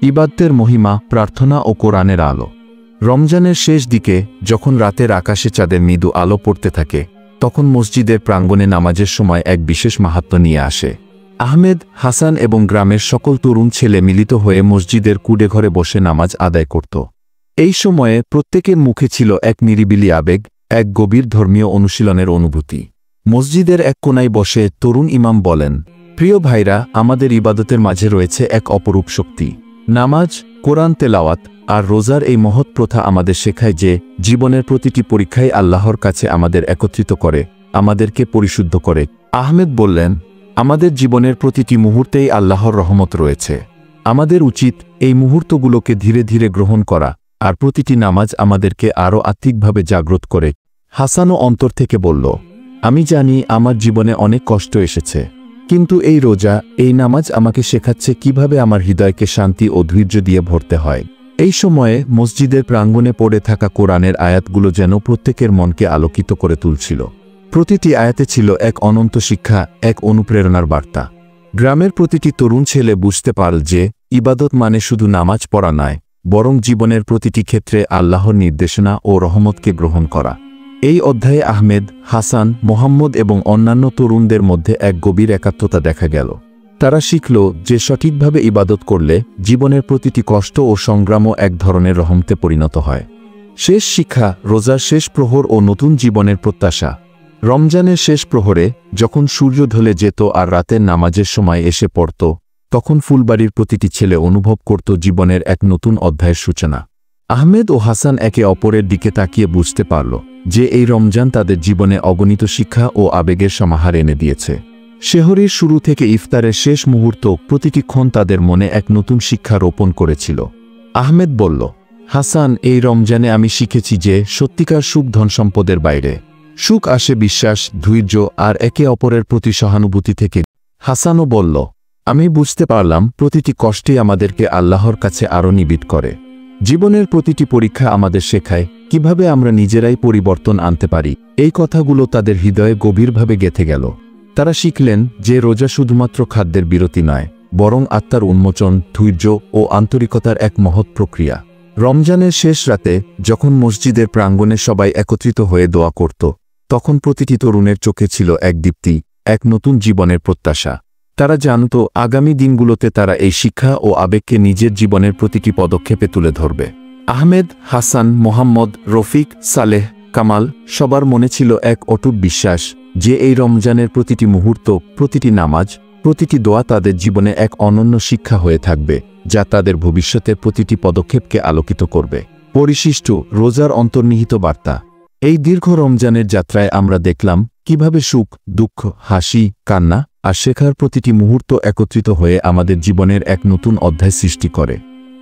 ইবাদতের মহিমা, প্রার্থনা ও কোরআনের আলো। রমজানের শেষ দিকে যখন রাতের আকাশে চাঁদের মৃদু আলো পড়তে থাকে, তখন মসজিদের প্রাঙ্গণে নামাজের সময় এক বিশেষ মাহাত্ম্য নিয়ে আসে। আহমেদ, হাসান এবং গ্রামের সকল তরুণ ছেলে মিলিত হয়ে মসজিদের কুডেঘরে বসে নামাজ আদায় করত। এই সময়ে প্রত্যেকের মুখে ছিল এক নিরিবিলি আবেগ, এক গভীর ধর্মীয় অনুশীলনের অনুভূতি। মসজিদের এক কোণায় বসে তরুণ ইমাম বলেন, প্রিয় ভাইরা, আমাদের ইবাদতের মাঝে রয়েছে এক অপরূপ শক্তি। নামাজ, কোরআন তেলাওয়াত আর রোজার এই মহৎ প্রথা আমাদের শেখায় যে জীবনের প্রতিটি পরীক্ষাই আল্লাহর কাছে আমাদের একত্রিত করে, আমাদেরকে পরিশুদ্ধ করে। আহমেদ বললেন, আমাদের জীবনের প্রতিটি মুহূর্তেই আল্লাহর রহমত রয়েছে। আমাদের উচিত এই মুহূর্তগুলোকে ধীরে ধীরে গ্রহণ করা, আর প্রতিটি নামাজ আমাদেরকে আরও আত্মিকভাবে জাগ্রত করে। হাসানও অন্তর থেকে বলল, আমি জানি আমার জীবনে অনেক কষ্ট এসেছে, কিন্তু এই রোজা, এই নামাজ আমাকে শেখাচ্ছে কিভাবে আমার হৃদয়কে শান্তি ও ধৈর্য দিয়ে ভরতে হয়। এই সময়ে মসজিদের প্রাঙ্গণে পড়ে থাকা কোরআনের আয়াতগুলো যেন প্রত্যেকের মনকে আলোকিত করে তুলছিল। প্রতিটি আয়াতে ছিল এক অনন্ত শিক্ষা, এক অনুপ্রেরণার বার্তা। গ্রামের প্রতিটি তরুণ ছেলে বুঝতে পারল যে ইবাদত মানে শুধু নামাজ পড়া নয়, বরং জীবনের প্রতিটি ক্ষেত্রে আল্লাহর নির্দেশনা ও রহমতকে গ্রহণ করা। এই অধ্যায়ে আহমেদ, হাসান, মোহাম্মদ এবং অন্যান্য তরুণদের মধ্যে এক গভীর একাত্মতা দেখা গেল। তারা শিখল যে সঠিকভাবে ইবাদত করলে জীবনের প্রতিটি কষ্ট ও সংগ্রামও এক ধরনের রহমতে পরিণত হয়। শেষ শিক্ষা, রোজার শেষ প্রহর ও নতুন জীবনের প্রত্যাশা। রমজানের শেষ প্রহরে যখন সূর্য ঢলে যেত আর রাতের নামাজের সময় এসে পড়ত, তখন ফুলবাড়ির প্রতিটি ছেলে অনুভব করত জীবনের এক নতুন অধ্যায়ের সূচনা। আহমেদ ও হাসান একে অপরের দিকে তাকিয়ে বুঝতে পারল যে এই রমজান তাদের জীবনে অগণিত শিক্ষা ও আবেগের সমাহার এনে দিয়েছে। সেহরির শুরু থেকে ইফতারের শেষ মুহূর্ত, প্রতিটি ক্ষণ তাদের মনে এক নতুন শিক্ষা রোপণ করেছিল। আহমেদ বলল, হাসান, এই রমজানে আমি শিখেছি যে সত্যিকার সুখ ধন সম্পদের বাইরে। সুখ আসে বিশ্বাস, ধৈর্য আর একে অপরের প্রতি সহানুভূতি থেকে। হাসানও বলল, আমি বুঝতে পারলাম প্রতিটি কষ্টই আমাদেরকে আল্লাহর কাছে আরও নিবিড় করে। জীবনের প্রতিটি পরীক্ষা আমাদের শেখায় কিভাবে আমরা নিজেরাই পরিবর্তন আনতে পারি। এই কথাগুলো তাদের হৃদয়ে গভীরভাবে গেঁথে গেল। তারা শিখলেন যে রোজা শুধুমাত্র খাদ্যের বিরতি নয়, বরং আত্মার উন্মোচন, ধৈর্য ও আন্তরিকতার এক মহৎ প্রক্রিয়া। রমজানের শেষ রাতে যখন মসজিদের প্রাঙ্গণে সবাই একত্রিত হয়ে দোয়া করত, তখন প্রতিটি তরুণের চোখে ছিল এক দীপ্তি, এক নতুন জীবনের প্রত্যাশা। তারা জানত আগামী দিনগুলোতে তারা এই শিক্ষা ও আবেগকে নিজের জীবনের প্রতিটি পদক্ষেপে তুলে ধরবে। আহমেদ, হাসান, মোহাম্মদ, রফিক, সালেহ, কামাল সবার মনে ছিল এক অটুট বিশ্বাস যে এই রমজানের প্রতিটি মুহূর্ত, প্রতিটি নামাজ, প্রতিটি দোয়া তাদের জীবনে এক অনন্য শিক্ষা হয়ে থাকবে, যা তাদের ভবিষ্যতের প্রতিটি পদক্ষেপকে আলোকিত করবে। পরিশিষ্ট, রোজার অন্তর্নিহিত বার্তা। এই দীর্ঘ রমজানের যাত্রায় আমরা দেখলাম কিভাবে সুখ, দুঃখ, হাসি, কান্না আর শেখার প্রতিটি মুহূর্ত একত্রিত হয়ে আমাদের জীবনের এক নতুন অধ্যায় সৃষ্টি করে।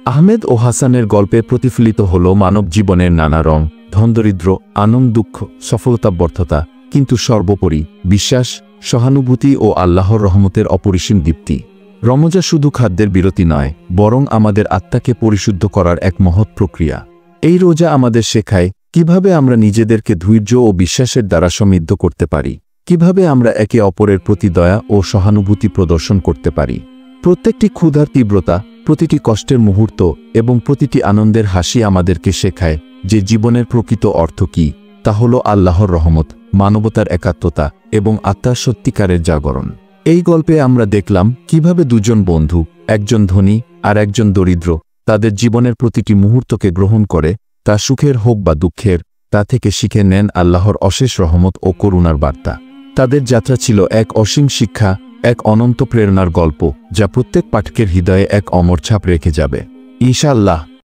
আহমেদ ও হাসানের গল্পে প্রতিফলিত হল মানব জীবনের নানা রং, ধনদরিদ্র, আনন্দ, দুঃখ, সফলতা, ব্যর্থতা, কিন্তু সর্বোপরি বিশ্বাস, সহানুভূতি ও আল্লাহর রহমতের অপরিসীম দীপ্তি। রমজা শুধু খাদ্যের বিরতি নয়, বরং আমাদের আত্মাকে পরিশুদ্ধ করার এক মহৎ প্রক্রিয়া। এই রোজা আমাদের শেখায় কিভাবে আমরা নিজেদেরকে ধৈর্য ও বিশ্বাসের দ্বারা সমৃদ্ধ করতে পারি, কিভাবে আমরা একে অপরের প্রতি দয়া ও সহানুভূতি প্রদর্শন করতে পারি। প্রত্যেকটি ক্ষুধার তীব্রতা, প্রতিটি কষ্টের মুহূর্ত এবং প্রতিটি আনন্দের হাসি আমাদেরকে শেখায় যে জীবনের প্রকৃত অর্থ কী, তা হল আল্লাহর রহমত, মানবতার একাত্মতা এবং আত্মার সত্যিকারের জাগরণ। এই গল্পে আমরা দেখলাম কিভাবে দুজন বন্ধু, একজন ধনী আর একজন দরিদ্র, তাদের জীবনের প্রতিটি মুহূর্তকে গ্রহণ করে, তা সুখের হোক বা দুঃখের, তা থেকে শিখে নেন আল্লাহর অশেষ রহমত ও করুণার বার্তা। তাদের যাত্রা ছিল এক অসীম শিক্ষা, এক অনন্ত প্রেরণার গল্প, যা প্রত্যেক পাঠকের হৃদয়ে এক অমর ছাপ রেখে যাবে। ইনশাআল্লাহ।